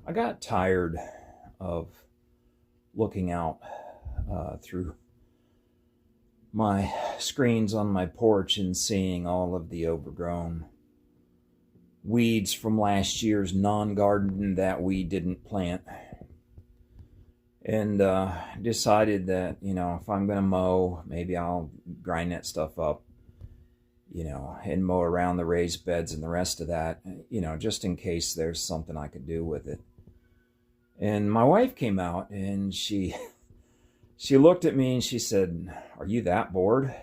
I got tired of looking out through my screens on my porch and seeing all of the overgrown weeds from last year's non-garden that we didn't plant. And decided that, if I'm going to mow, maybe I'll grind that stuff up, and mow around the raised beds and the rest of that, just in case there's something I could do with it. And my wife came out and she looked at me and she said, "Are you that bored?"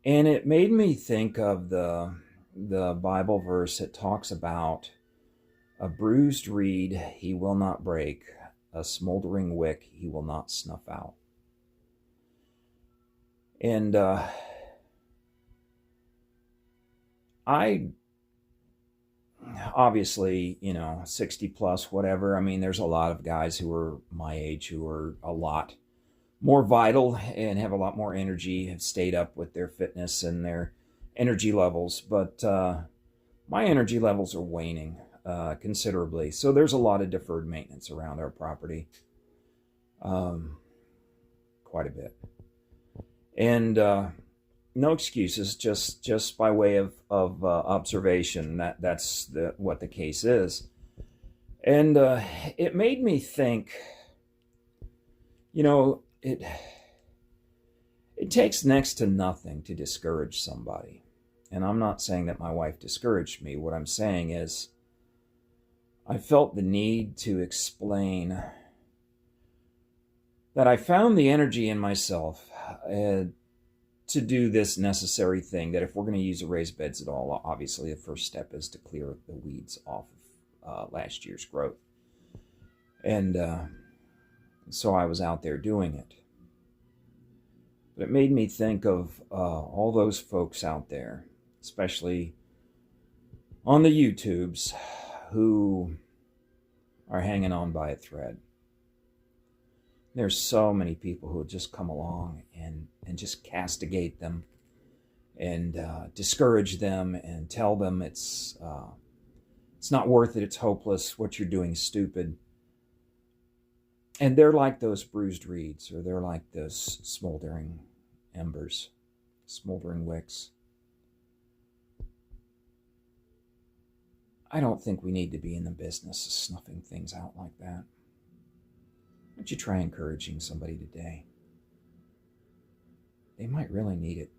And it made me think of the Bible verse that talks about a bruised reed he will not break, a smoldering wick he will not snuff out. And I obviously, 60 plus, whatever. I mean, there's a lot of guys who are my age who are a lot more vital and have a lot more energy, have stayed up with their fitness and their energy levels. But my energy levels are waning considerably. So there's a lot of deferred maintenance around our property, quite a bit. And no excuses, just by way of observation. That's what the case is. And it made me think, it takes next to nothing to discourage somebody. And I'm not saying that my wife discouraged me. What I'm saying is I felt the need to explain that I found the energy in myself to do this necessary thing, that if we're going to use the raised beds at all, obviously the first step is to clear the weeds off of last year's growth. And so I was out there doing it. But it made me think of all those folks out there, especially on the YouTubes, who are hanging on by a thread. There's so many people who just come along and just castigate them and discourage them and tell them it's not worth it, it's hopeless, what you're doing is stupid. And they're like those bruised reeds, or they're like those smoldering embers, smoldering wicks. I don't think we need to be in the business of snuffing things out like that. Why don't you try encouraging somebody today? They might really need it.